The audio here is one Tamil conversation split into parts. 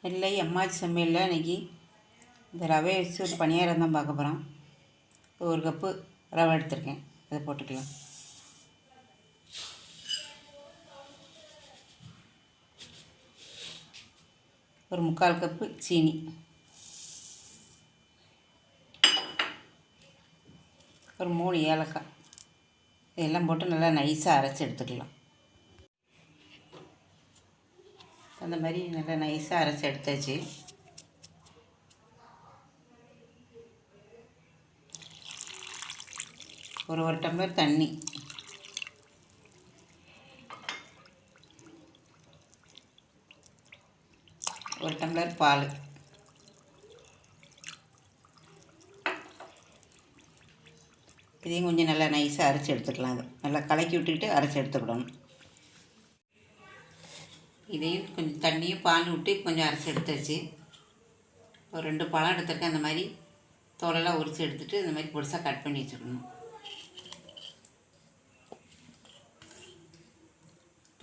இல்லை அம்மாச்சி சமையலில் இன்றைக்கி இந்த ரவையை வச்சு ஒரு பணியாரம் தான் பார்க்க போகிறோம். ஒரு கப்பு ரவை எடுத்திருக்கேன், அதை போட்டுக்கலாம். ஒரு 3/4 கப்பு சீனி, ஒரு 3 ஏலக்காய், இதெல்லாம் போட்டு நல்லா நைஸாக அரைச்சி எடுத்துக்கலாம். அந்த மாதிரி நல்லா நைஸாக அரைச்சி எடுத்தாச்சு. ஒரு டம்ளர் தண்ணி, ஒரு டம்ளர் பால், இதையும் கொஞ்சம் நல்லா நைஸாக அரைச்சி எடுத்துக்கலாம். அது நல்லா கலக்கி விட்டுக்கிட்டு அரைச்சி எடுத்துக்கிடணும். இதையும் கொஞ்சம் தண்ணியும் பால் விட்டு கொஞ்சம் அரைச்சி எடுத்தாச்சு. ஒரு 2 பழம் எடுத்துருக்கேன். அந்த மாதிரி தோலெல்லாம் உரித்து எடுத்துகிட்டு இந்த மாதிரி பொடிசாக கட் பண்ணி வச்சுக்கணும்.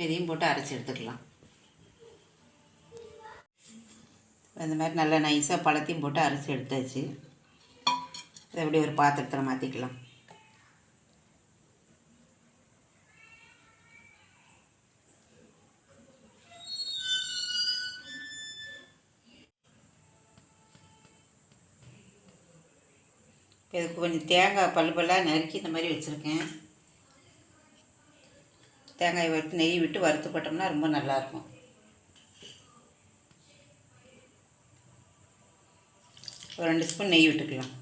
இதையும் போட்டு அரைச்சி எடுத்துக்கலாம். இந்த மாதிரி நல்லா நைஸாக பழத்தையும் போட்டு அரைச்சி எடுத்தாச்சு. இதை அப்படியே ஒரு பாத்திரத்தில் மாற்றிக்கலாம். இதுக்கு கொஞ்சம் தேங்காய் பல்லாக நறுக்கி இந்த மாதிரி வச்சுருக்கேன். தேங்காய் வறுத்து நெய் விட்டு வறுத்து போட்டோம்னா ரொம்ப நல்லாயிருக்கும். ஒரு 2 ஸ்பூன் நெய் விட்டுக்கலாம்.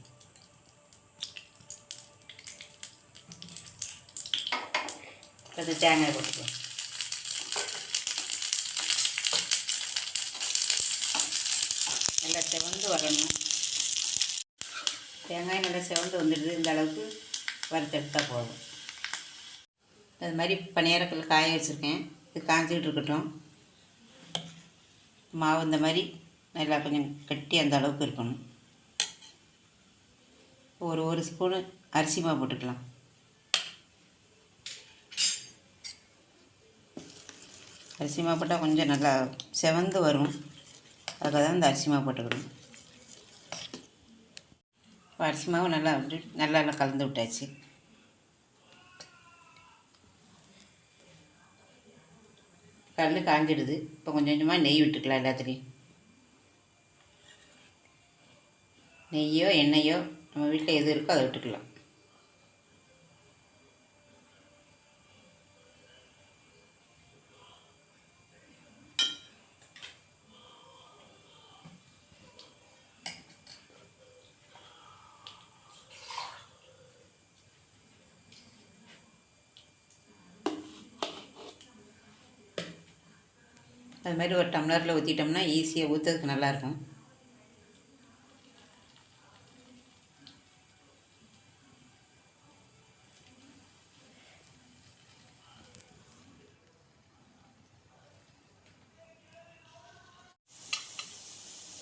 அது தேங்காய் போட்டுக்கலாம். நல்லா செவந்து வரணும். தேங்காய் நல்லா செவந்து வந்துடுது. இந்த அளவுக்கு வறுத்தெடுத்தால் போதும். அது மாதிரி பணியாரக்கல் காய வச்சுருக்கேன். இது காஞ்சிக்கிட்டு இருக்கட்டும். மாவு இந்த மாதிரி நல்லா கொஞ்சம் கட்டி அந்த அளவுக்கு இருக்கணும். ஒரு ஸ்பூனு அரிசி மாவு போட்டுக்கலாம். அரிசி மாவு போட்டால் கொஞ்சம் நல்லா செவந்து வரும். அதுக்காக தான் இந்த அரிசி மாவு போட்டுக்கணும். அரிசி மாவு நல்லா கலந்து விட்டாச்சு. கல் காஞ்சிடுது. இப்போ கொஞ்சம் கொஞ்சமாக நெய் விட்டுக்கலாம். எல்லாத்துலேயும் நெய்யோ எண்ணெயோ நம்ம வீட்டில் எது இருக்கோ அதை விட்டுக்கலாம். அது மாதிரி ஒரு டம்ளரில் ஊற்றிட்டோம்னா ஈஸியாக ஊற்றுறதுக்கு நல்லாயிருக்கும்.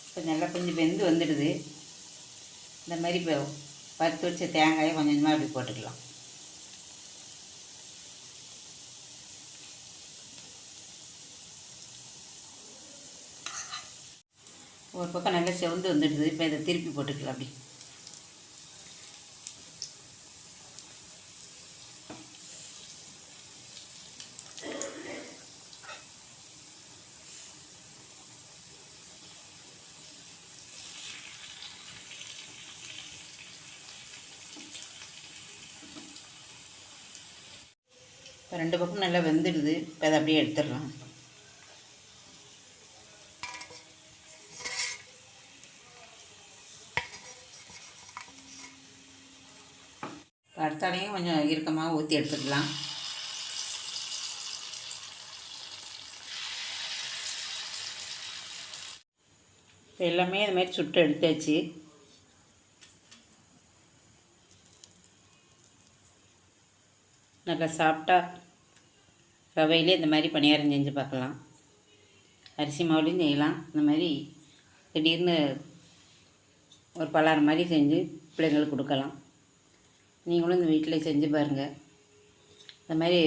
இப்போ நல்லா கொஞ்சம் வெந்து வந்துடுது. இந்த மாதிரி இப்போ வறுத்து வச்ச தேங்காயை கொஞ்சம் கொஞ்சமாக அப்படி போட்டுக்கலாம். ஒரு பக்கம் நல்லா செவந்து வந்துடுது. இப்போ இதை திருப்பி போட்டுக்கலாம். அப்படி இப்போ 2 பக்கம் நல்லா வெந்துடுது. இப்போ அதை அப்படியே எடுத்துடலாம். அடுத்தாலையும் கொஞ்சம் இறுக்கமாக ஊற்றி எடுத்துக்கலாம். இப்போ எல்லாமே இது மாதிரி சுட்டு எடுத்தாச்சு. நல்லா சாப்பிட்டா ரவையிலே இந்த மாதிரி பணியாரம் செஞ்சு பார்க்கலாம். அரிசி மாவுலேயும் செய்யலாம். இந்த மாதிரி திடீர்னு ஒரு பலகாரம் மாதிரி செஞ்சு பிள்ளைங்களுக்கு கொடுக்கலாம். நீங்களும் இந்த வீட்டில் செஞ்சு பாருங்கள். இந்த மாதிரி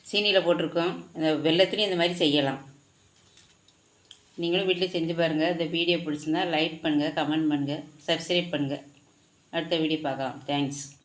சீனியில் போட்டிருக்கோம். இந்த வெல்லத்துலேயும் இந்த மாதிரி செய்யலாம். நீங்களும் வீட்டில் செஞ்சு பாருங்கள். இந்த வீடியோ பிடிச்சிருந்தா லைக் பண்ணுங்கள், கமெண்ட் பண்ணுங்கள், சப்ஸ்கிரைப் பண்ணுங்கள். அடுத்த வீடியோ பார்க்கலாம். தேங்க்ஸ்.